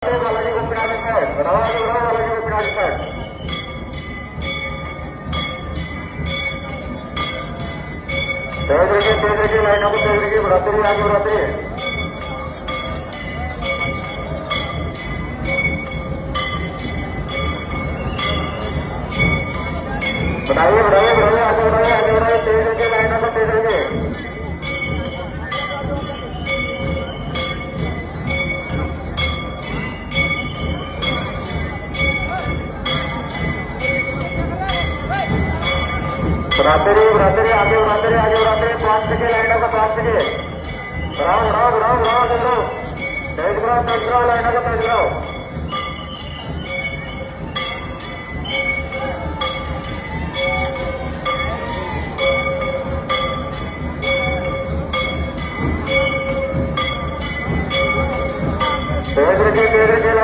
बालाजी गोपीनाथ साहेब बालाजी गोपीनाथ साहेब तेज रखिए लाइनों को तेज रखिए बढ़ाते रहिए आगे बढ़ाते रहिए बढ़ाइए बढ़ाइए बढ़ाइए आगे बढ़ाइए तेज रखिए लाइनों को तेज रखिए बढ़ाते रहिए आगे बढ़ाते रहिए 5 सेकेंड लाइनों को 5 सेकेंड बढ़ाओ तेज बढ़ाओ लाइनों को तेज बढ़ाओ तेज रखिए